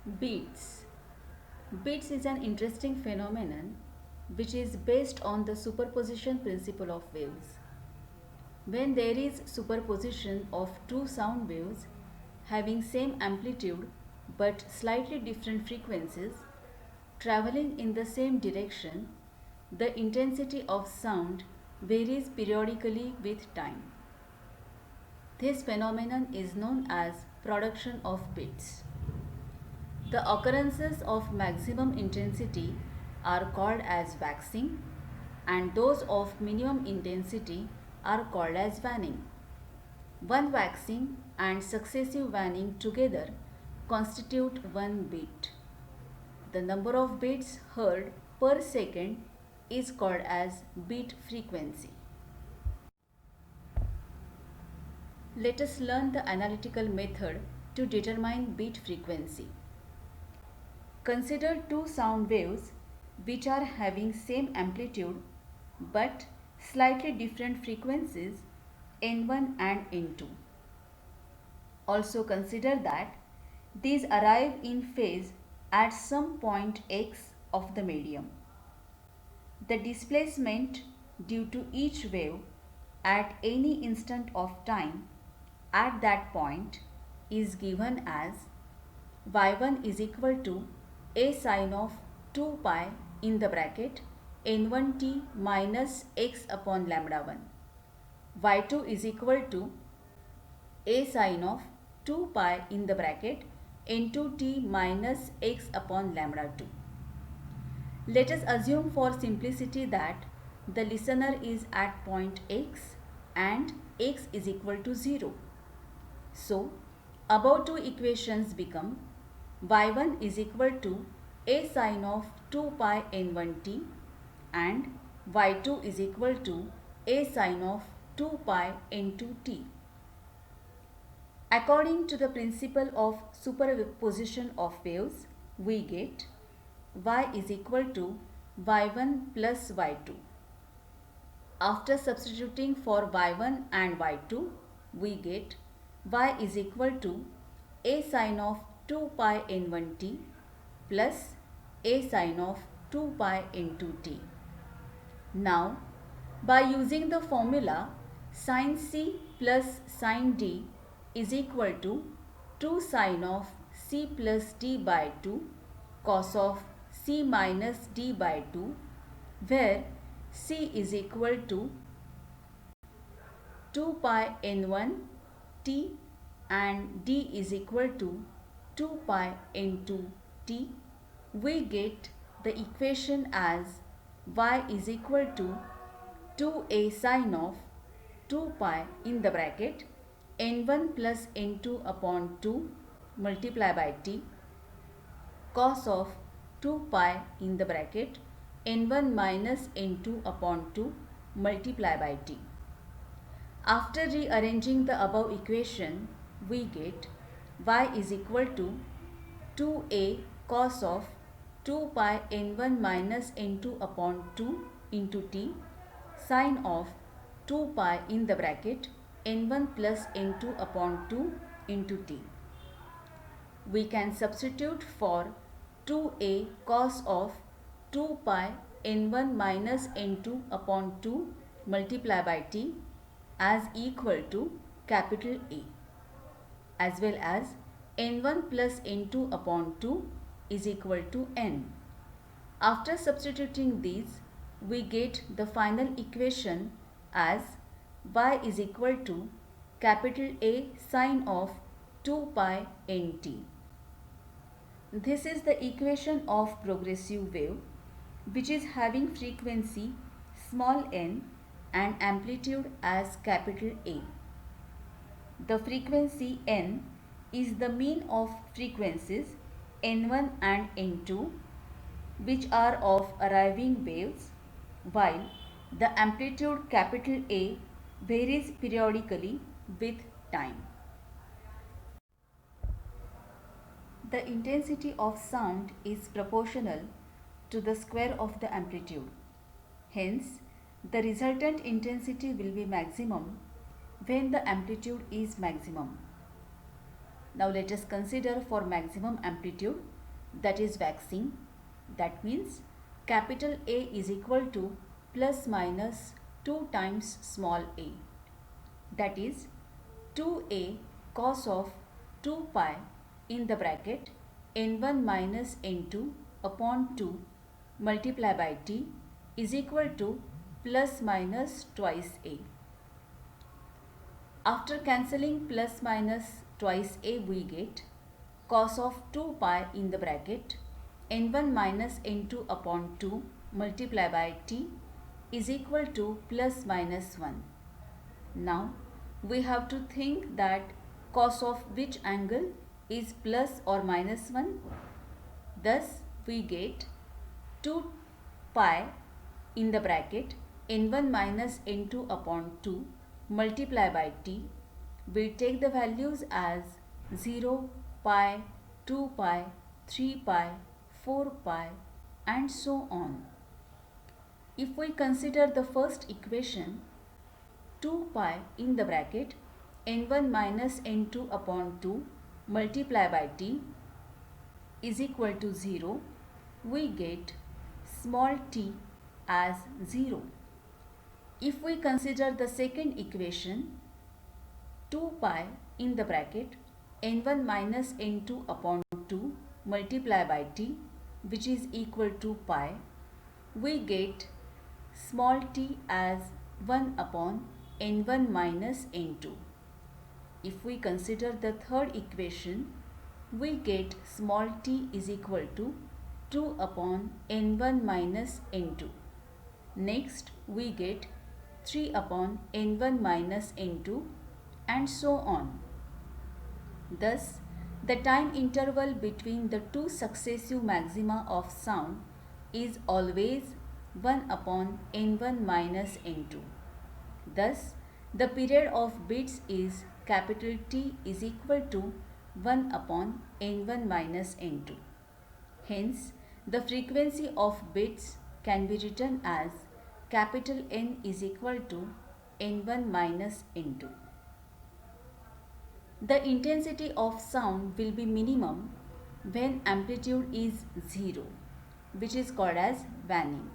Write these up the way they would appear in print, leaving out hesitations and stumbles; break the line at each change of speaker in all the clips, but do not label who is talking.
Beats. Beats is an interesting phenomenon which is based on the superposition principle of waves. When there is superposition of two sound waves having same amplitude but slightly different frequencies traveling in the same direction, the intensity of sound varies periodically with time. This phenomenon is known as production of beats. The occurrences of maximum intensity are called as waxing and those of minimum intensity are called as waning. One waxing and successive waning together constitute one beat. The number of beats heard per second is called as beat frequency. Let us learn the analytical method to determine beat frequency. Consider two sound waves which are having same amplitude but slightly different frequencies N1 and N2. Also consider that these arrive in phase at some point x of the medium. The displacement due to each wave at any instant of time at that point is given as y1 is equal to a sine of 2 pi in the bracket n1t minus x upon lambda 1. y2 is equal to a sine of 2 pi in the bracket n2t minus x upon lambda 2. Let us assume for simplicity that the listener is at point x and x is equal to 0. So, above two equations become y1 is equal to a sine of 2 pi n1t and y2 is equal to a sine of 2 pi n2t. According to the principle of superposition of waves, we get y is equal to y1 plus y2. After substituting for y1 and y2, we get y is equal to a sine of 2 pi n1t plus a sine of 2 pi n2t. Now, by using the formula sin c plus sin d is equal to 2 sine of c plus d by 2 cos of c minus d by 2, where c is equal to 2 pi n1 t and d is equal to 2 pi n2 t, we get the equation as y is equal to 2a sine of 2 pi in the bracket n1 plus n2 upon 2 multiply by t cos of 2 pi in the bracket n1 minus n2 upon 2 multiply by t. After rearranging the above equation, we get y is equal to 2a cos of 2 pi n1 minus n2 upon 2 into t sine of 2 pi in the bracket n1 plus n2 upon 2 into t. We can substitute for 2a cos of 2 pi n1 minus n2 upon 2 multiply by t as equal to capital A, as well as n1 plus n2 upon 2 is equal to n. After substituting these, we get the final equation as y is equal to capital A sine of 2 pi nt. This is the equation of progressive wave which is having frequency small n and amplitude as capital A. The frequency n is the mean of frequencies n1 and n2 which are of arriving waves, while the amplitude capital A varies periodically with time. The intensity of sound is proportional to the square of the amplitude. Hence, the resultant intensity will be maximum when the amplitude is maximum. Now let us consider for maximum amplitude, that is waxing. That means capital A is equal to plus minus 2 times small a. That is 2a cos of 2 pi in the bracket n1 minus n2 upon 2 multiply by t is equal to plus minus twice a. After cancelling plus minus twice a, we get cos of 2 pi in the bracket n1 minus n2 upon 2 multiply by t is equal to plus minus 1. Now we have to think that cos of which angle is plus or minus 1. Thus we get 2 pi in the bracket n1 minus n2 upon 2 multiply by t. We take the values as 0, pi, 2 pi, 3 pi, 4 pi and so on. If we consider the first equation, 2 pi in the bracket n1 minus n2 upon 2 multiply by t is equal to 0, we get small t as 0. If we consider the second equation, 2 pi in the bracket n1 minus n2 upon 2 multiply by t which is equal to pi, we get small t as 1 upon n1 minus n2. If we consider the third equation, we get small t is equal to 2 upon n1 minus n2. Next we get 3 upon n1 minus n2 and so on. Thus, the time interval between the two successive maxima of sound is always 1 upon n1 minus n2. Thus, the period of bits is capital T is equal to 1 upon n1 minus n2. Hence, the frequency of bits can be written as capital N is equal to n1 minus n2. The intensity of sound will be minimum when amplitude is 0, which is called as waning.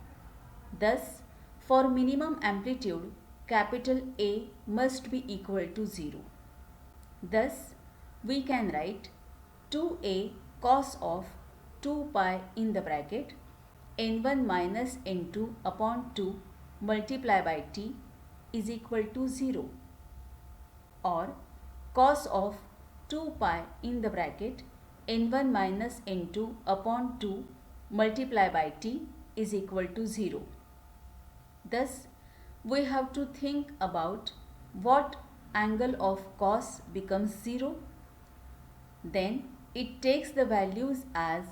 Thus, for minimum amplitude, capital A must be equal to 0. Thus, we can write 2a cos of 2 pi in the bracket n1 minus n2 upon 2 multiply by t is equal to 0, or cos of 2 pi in the bracket n1 minus n2 upon 2 multiply by t is equal to 0. Thus, we have to think about what angle of cos becomes 0. Then it takes the values as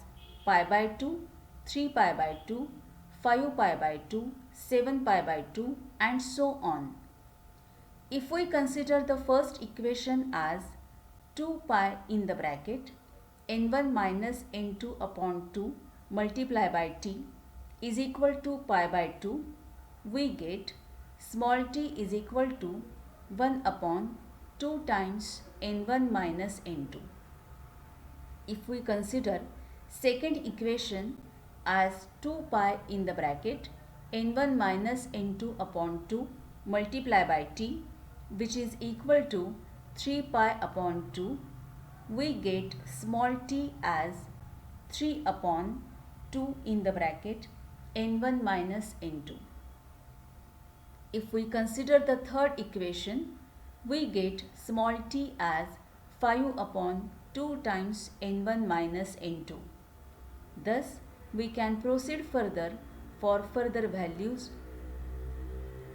pi by 2, 3 pi by 2, 5 pi by 2, 7 pi by 2 and so on. If we consider the first equation as 2 pi in the bracket n1 minus n2 upon 2 multiply by t is equal to pi by 2, we get small t is equal to 1 upon 2 times n1 minus n2. If we consider second equation as 2 pi in the bracket n1 minus n2 upon 2 multiply by t which is equal to 3 pi upon 2, we get small t as 3 upon 2 in the bracket n1 minus n2. If we consider the third equation, we get small t as 5 upon 2 times n1 minus n2. Thus, we can proceed further for further values.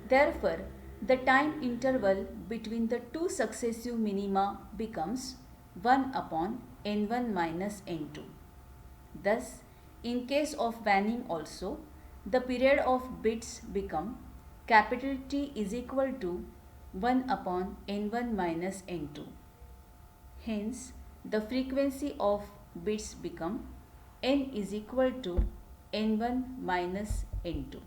Therefore, the time interval between the two successive minima becomes 1 upon n1 minus n2. Thus, in case of waning also, the period of bits become capital T is equal to 1 upon n1 minus n2. Hence, the frequency of bits become n is equal to n1 minus n2.